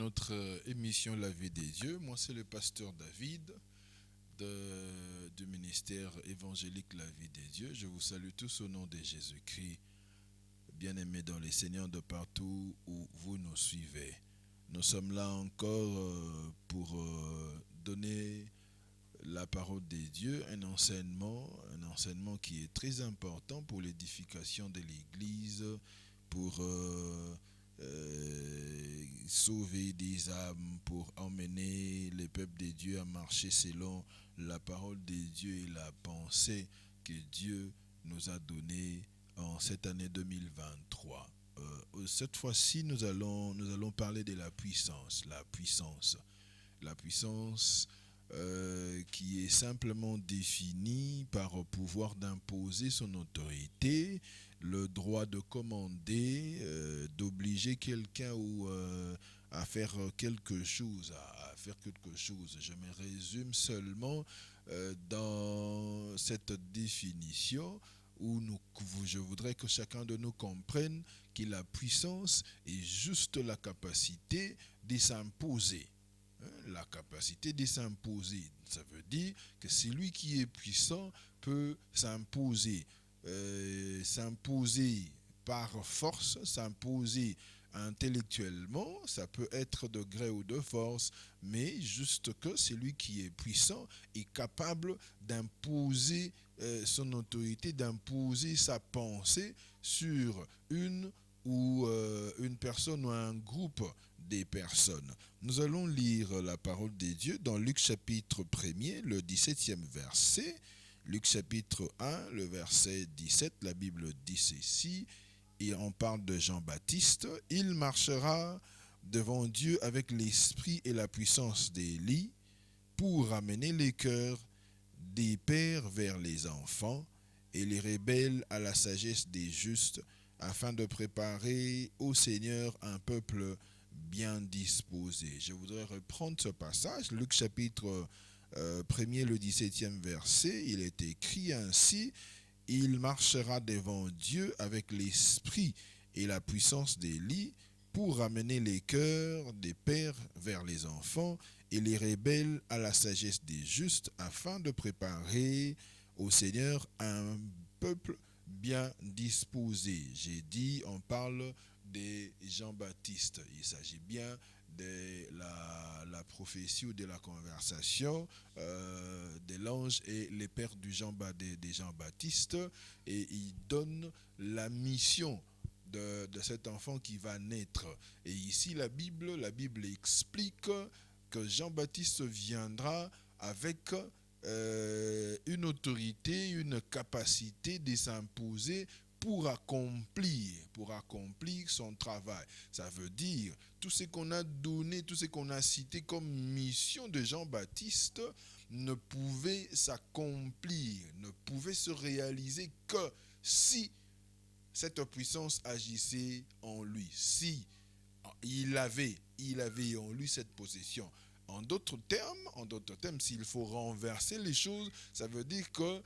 notre émission La vie des dieux. Moi, c'est le pasteur David du ministère évangélique La vie des dieux. Je vous salue tous au nom de Jésus-Christ, bien-aimés dans les seigneurs de partout où vous nous suivez. Nous sommes là encore pour donner la parole des dieux, un enseignement qui est très important pour l'édification de l'Église, pour sauver des âmes, pour emmener les peuples de Dieu à marcher selon la parole de Dieu et la pensée que Dieu nous a donnée en cette année 2023. Cette fois-ci, nous allons parler de la puissance. La puissance qui est simplement définie par le pouvoir d'imposer son autorité, le droit de commander, d'obliger quelqu'un ou à faire quelque chose, Je me résume seulement dans cette définition où je voudrais que chacun de nous comprenne que la puissance est juste la capacité de s'imposer. La capacité de s'imposer, ça veut dire que celui qui est puissant peut s'imposer, s'imposer par force, s'imposer intellectuellement, ça peut être de gré ou de force, mais juste que celui qui est puissant est capable d'imposer son autorité, d'imposer sa pensée sur une personne ou un groupe des personnes. Nous allons lire la parole de Dieu dans Luc chapitre 1er, le 17e verset. Luc chapitre 1, le verset 17, la Bible dit ceci, et on parle de Jean-Baptiste. Il marchera devant Dieu avec l'esprit et la puissance d'Élie pour ramener les cœurs des pères vers les enfants et les rebelles à la sagesse des justes, afin de préparer au Seigneur un peuple bien disposé. Je voudrais reprendre ce passage, Luc chapitre 1er, le 17e verset. Il est écrit ainsi: il marchera devant Dieu avec l'esprit et la puissance d'Élie pour ramener les cœurs des pères vers les enfants et les rebelles à la sagesse des justes, afin de préparer au Seigneur un peuple bien disposé. J'ai dit, on parle de Jean-Baptiste. Il s'agit bien de la prophétie ou de la conversation de l'ange et les pères de Jean-Baptiste, et il donne la mission de cet enfant qui va naître. Et ici, la Bible explique que Jean-Baptiste viendra avec une autorité, une capacité de s'imposer pour accomplir son travail. Ça veut dire, tout ce qu'on a donné, tout ce qu'on a cité comme mission de Jean-Baptiste ne pouvait s'accomplir, ne pouvait se réaliser que si cette puissance agissait en lui, si il avait en lui cette possession. En d'autres termes, s'il faut renverser les choses, ça veut dire que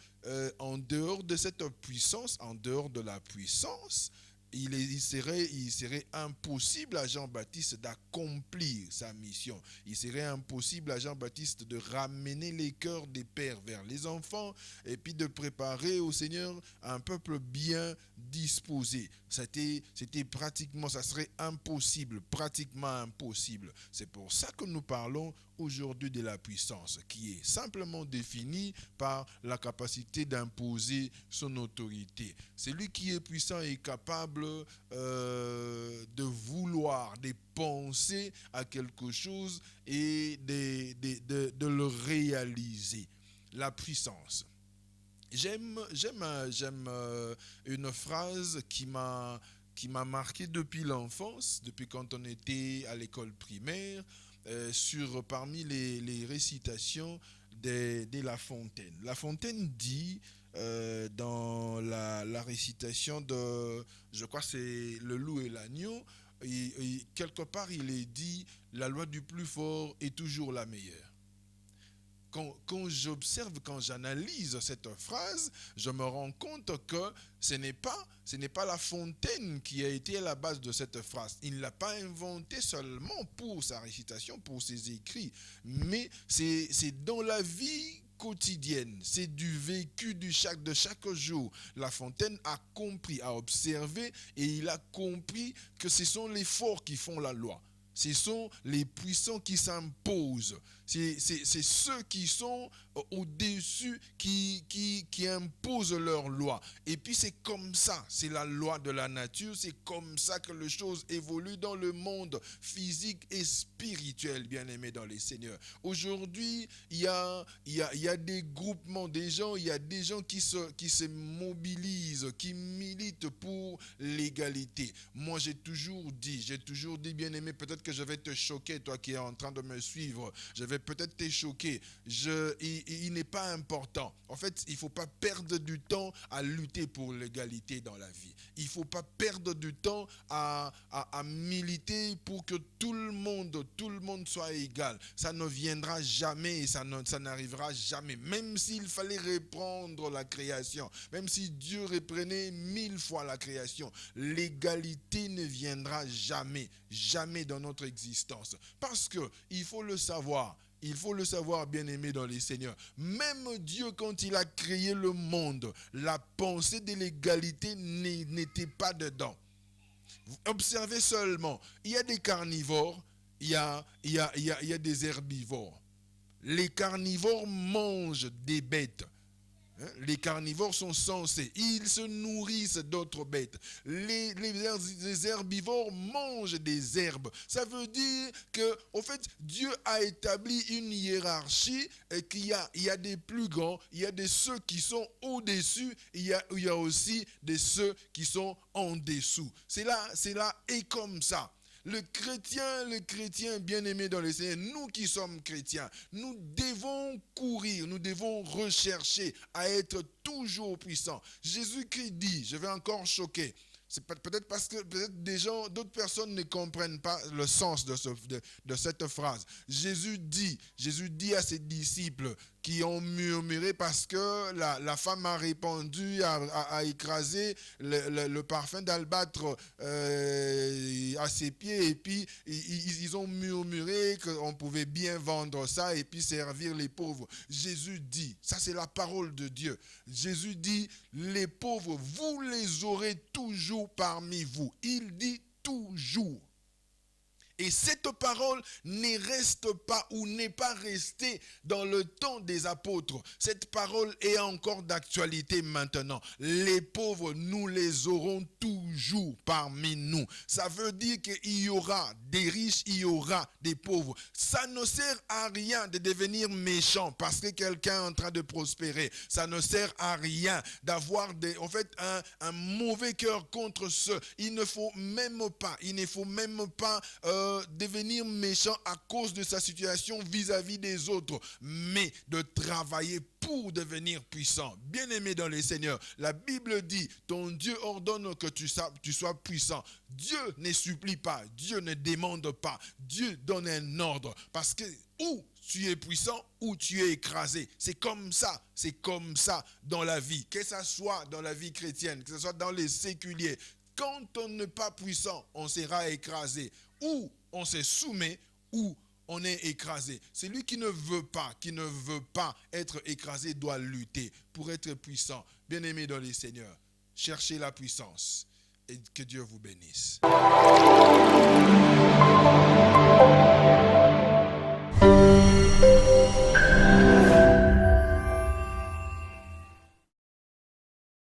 en dehors de cette puissance, en dehors de la puissance, il serait impossible à Jean-Baptiste d'accomplir sa mission. Il serait impossible à Jean-Baptiste de ramener les cœurs des pères vers les enfants et puis de préparer au Seigneur un peuple bien disposé. C'était pratiquement, ça serait impossible, pratiquement impossible. C'est pour ça que nous parlons aujourd'hui de la puissance, qui est simplement définie par la capacité d'imposer son autorité. Celui qui est puissant est capable de vouloir, de penser à quelque chose et de le réaliser. La puissance. J'aime une phrase qui m'a marqué depuis l'enfance, depuis quand on était à l'école primaire, parmi les récitations de La Fontaine. La Fontaine dit dans la récitation de, je crois que c'est Le Loup et l'Agneau, et quelque part il est dit: la loi du plus fort est toujours la meilleure. quand j'observe, quand j'analyse cette phrase, je me rends compte que ce n'est pas La Fontaine qui a été à la base de cette phrase. Il ne l'a pas inventée seulement pour sa récitation, pour ses écrits, mais c'est dans la vie quotidienne, c'est du vécu de chaque jour. La Fontaine a compris, a observé, et il a compris que ce sont les forts qui font la loi. Ce sont les puissants qui s'imposent. C'est ceux qui sont au-dessus qui imposent leur loi. Et puis c'est comme ça, c'est la loi de la nature, c'est comme ça que les choses évoluent dans le monde physique et spirituel, bien-aimés dans les Seigneurs. Aujourd'hui, il y a des groupements, des gens, il y a des gens qui se mobilisent, qui militent pour l'égalité. Moi, j'ai toujours dit, bien-aimé, peut-être que je vais te choquer, toi qui es en train de me suivre, je vais peut-être te choquer. Il n'est pas important. En fait, il ne faut pas perdre du temps à lutter pour l'égalité dans la vie. Il ne faut pas perdre du temps à militer pour que tout le monde soit égal. Ça ne viendra jamais et ça n'arrivera jamais. Même s'il fallait reprendre la création, même si Dieu reprenait 1000 fois la création, l'égalité ne viendra jamais, jamais dans notre existence. Parce que il faut le savoir, bien-aimé dans les Seigneurs. Même Dieu, quand il a créé le monde, la pensée de l'égalité n'était pas dedans. Observez seulement, il y a des carnivores, il y a des herbivores. Les carnivores mangent des bêtes. Les carnivores sont censés, ils se nourrissent d'autres bêtes. Les herbivores mangent des herbes. Ça veut dire que, en fait, Dieu a établi une hiérarchie et qu'il y a des plus grands, il y a de ceux qui sont au-dessus, il y a aussi de ceux qui sont en dessous. C'est là et comme ça. Le chrétien bien-aimé dans le Seigneur, nous qui sommes chrétiens, nous devons courir, nous devons rechercher à être toujours puissants. Jésus-Christ dit, je vais encore choquer, c'est peut-être parce que d'autres personnes ne comprennent pas le sens de cette phrase. Jésus dit à ses disciples qui ont murmuré parce que la femme a répandu, a écrasé le parfum d'albâtre à ses pieds, et puis ils ont murmuré qu'on pouvait bien vendre ça et puis servir les pauvres. Jésus dit, ça c'est la parole de Dieu, Jésus dit, les pauvres, vous les aurez toujours parmi vous. Il dit toujours. Et cette parole ne reste pas ou n'est pas restée dans le temps des apôtres. Cette parole est encore d'actualité maintenant. Les pauvres, nous les aurons toujours parmi nous. Ça veut dire qu'il y aura des riches, il y aura des pauvres. Ça ne sert à rien de devenir méchant parce que quelqu'un est en train de prospérer. Ça ne sert à rien d'avoir un mauvais cœur contre ceux. Il ne faut même pas devenir méchant à cause de sa situation vis-à-vis des autres, mais de travailler pour devenir puissant. Bien-aimé dans les Seigneurs, la Bible dit, ton Dieu ordonne que tu sois puissant. Dieu ne supplie pas, Dieu ne demande pas, Dieu donne un ordre, parce que où tu es puissant ou tu es écrasé. C'est comme ça dans la vie, que ce soit dans la vie chrétienne, que ce soit dans les séculiers. Quand on n'est pas puissant, on sera écrasé. Ou on se soumet, ou on est écrasé. Celui qui ne veut pas être écrasé doit lutter pour être puissant. Bien-aimé dans les Seigneurs, cherchez la puissance et que Dieu vous bénisse.